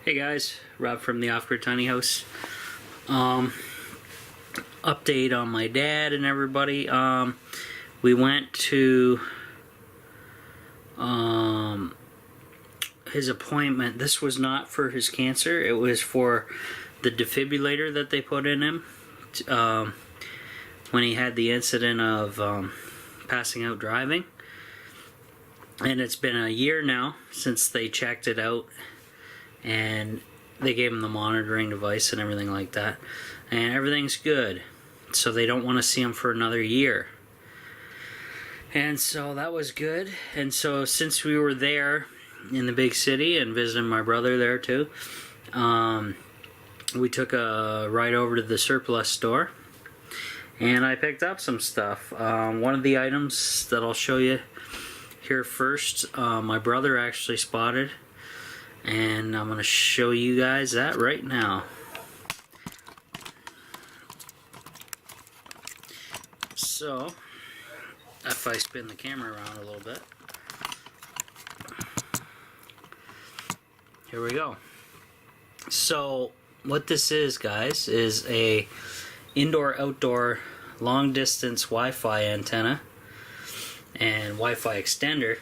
Hey guys, Rob from the Off-Grid Tiny House. Update on my dad and everybody. We went to his appointment. This was not for his cancer. It was for the defibrillator that they put in him when he had the incident of passing out driving. And it's been a year now since they checked it out, and they gave him the monitoring device and everything like that, and everything's good. So they don't want to see him for another year, and so that was good. And so since we were there in the big city and visiting my brother there too, we took a ride over to the surplus store, and I picked up some stuff. One of the items that I'll show you here first, my brother actually spotted, and I'm going to show you guys that right now. So, if I spin the camera around a little bit, here we go. So, what this is, guys, is a indoor-outdoor long-distance Wi-Fi antenna and Wi-Fi extender,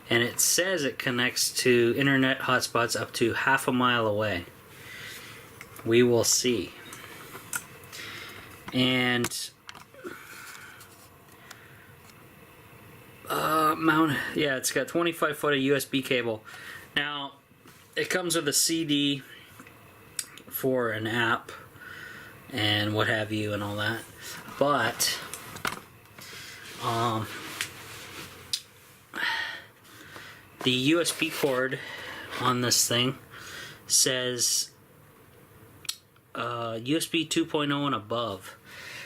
and it says it connects to internet hotspots up to half a mile away. We will see. And it's got 25 foot of USB cable. Now it comes with a CD for an app and what have you and all that, but the USB cord on this thing says USB 2.0 and above.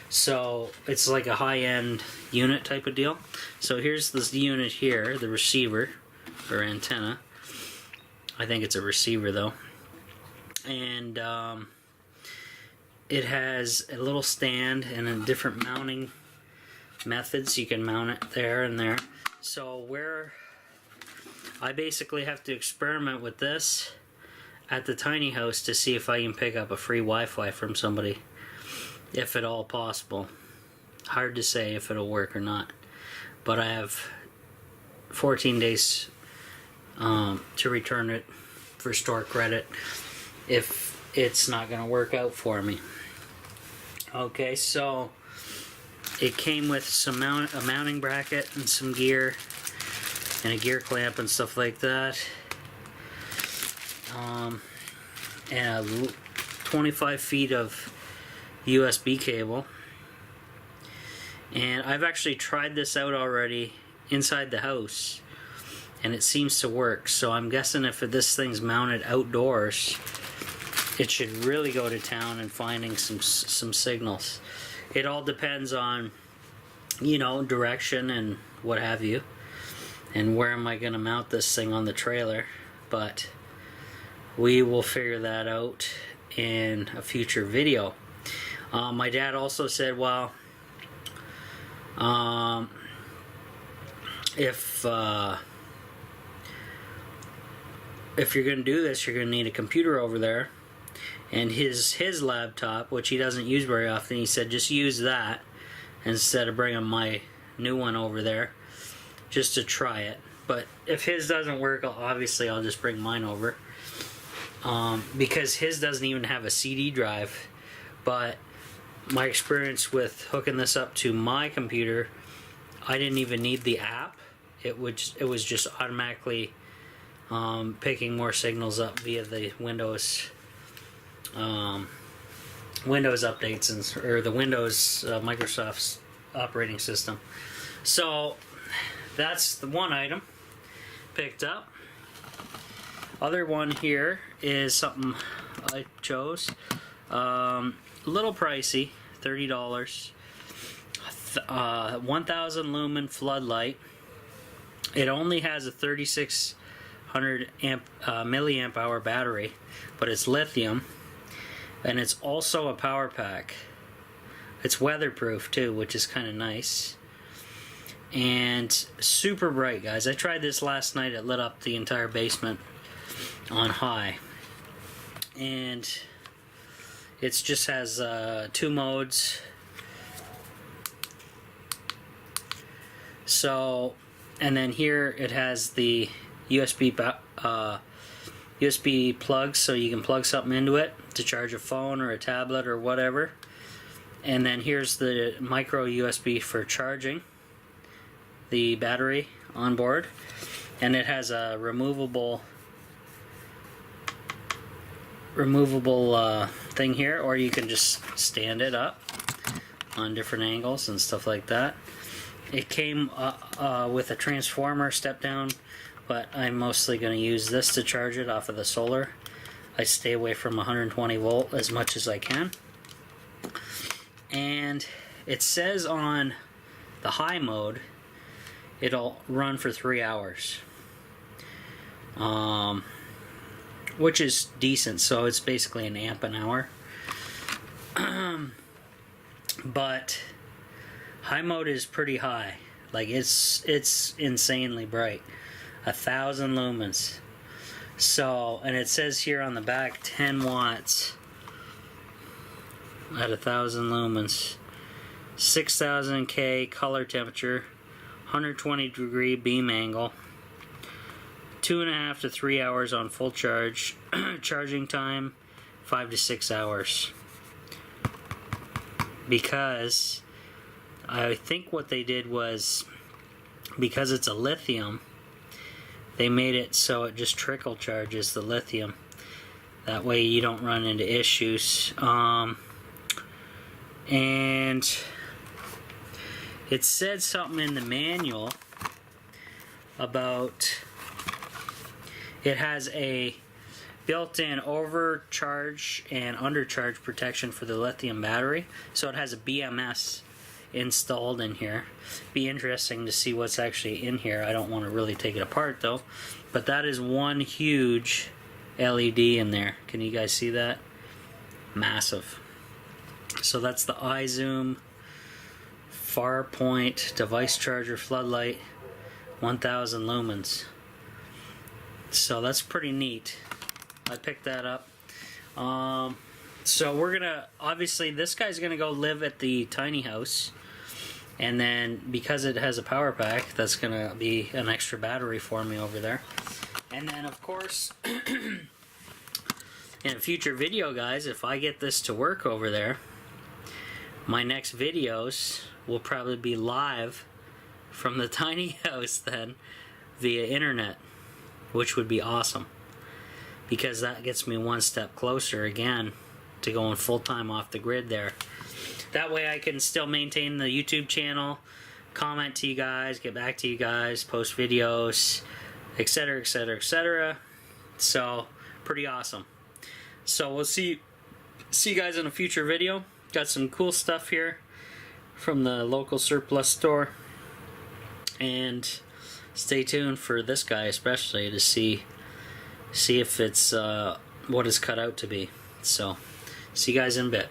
So it's like a high-end unit type of deal. So here's this unit here, the receiver or antenna. I think it's a receiver though. And it has a little stand and a different mounting methods. You can mount it there and there. So where I basically have to experiment with this at the tiny house to see if I can pick up a free Wi-Fi from somebody, if at all possible. Hard to say if it'll work or not, but I have 14 days to return it for store credit if it's not going to work out for me. Okay, so it came with some a mounting bracket and some gear and a gear clamp and stuff like that, and 25 feet of USB cable. And I've actually tried this out already inside the house, and it seems to work. So I'm guessing if this thing's mounted outdoors, it should really go to town in finding some signals. It all depends on, you know, direction and what have you, and where am I going to mount this thing on the trailer. But we will figure that out in a future video. My dad also said, well, if you're going to do this, you're going to need a computer over there. And his laptop, which he doesn't use very often, he said just use that instead of bringing my new one over there, just to try it. But if his doesn't work, obviously I'll just bring mine over, because his doesn't even have a CD drive. But my experience with hooking this up to my computer, I didn't even need the app. It was just automatically picking more signals up via the Windows updates or the Windows Microsoft's operating system. So that's the one item picked up. Other one here is something I chose. A little pricey, $30. 1000 lumen floodlight. It only has a 3600 milliamp hour battery, but it's lithium, and it's also a power pack. It's weatherproof too, which is kind of nice. and super bright, guys. I tried this last night. It lit up the entire basement. on high, and it just has 2 modes. So, and then here it has the USB plugs, so you can plug something into it to charge a phone or a tablet or whatever. And then here's the micro USB for charging the battery on board, and it has a removable thing here, or you can just stand it up on different angles and stuff like that. It came with a transformer step down, but I'm mostly going to use this to charge it off of the solar. I stay away from 120 volt as much as I can. And it says on the high mode it'll run for 3 hours, which is decent. So it's basically an amp an hour. But high mode is pretty high. Like it's insanely bright, 1,000 lumens. So, and it says here on the back 10 watts at 1,000 lumens, 6,000 K color temperature, 120 degree beam angle, 2.5 to 3 hours on full charge, charging time 5 to 6 hours. Because I think what they did was, because it's a lithium, they made it so it just trickle charges the lithium. That way you don't run into issues. And it said something in the manual about it has a built-in overcharge and undercharge protection for the lithium battery. So it has a BMS installed in here. Be interesting to see what's actually in here. I don't want to really take it apart though, but that is one huge LED in there. Can you guys see that? Massive. So that's the iZoom far point device charger floodlight, 1,000 lumens. So that's pretty neat. I picked that up. So we're gonna, obviously this guy's gonna go live at the tiny house, and then because it has a power pack, that's gonna be an extra battery for me over there. And then of course in a future video, guys, if I get this to work over there, my next videos will probably be live from the tiny house then via internet, which would be awesome, because that gets me one step closer again to going full-time off the grid there. That way I can still maintain the YouTube channel, comment to you guys, get back to you guys, post videos, etc, etc, etc. So pretty awesome. So we'll see you guys in a future video. Got some cool stuff here from the local surplus store, and stay tuned for this guy especially to see if it's what it's cut out to be. So see you guys in a bit.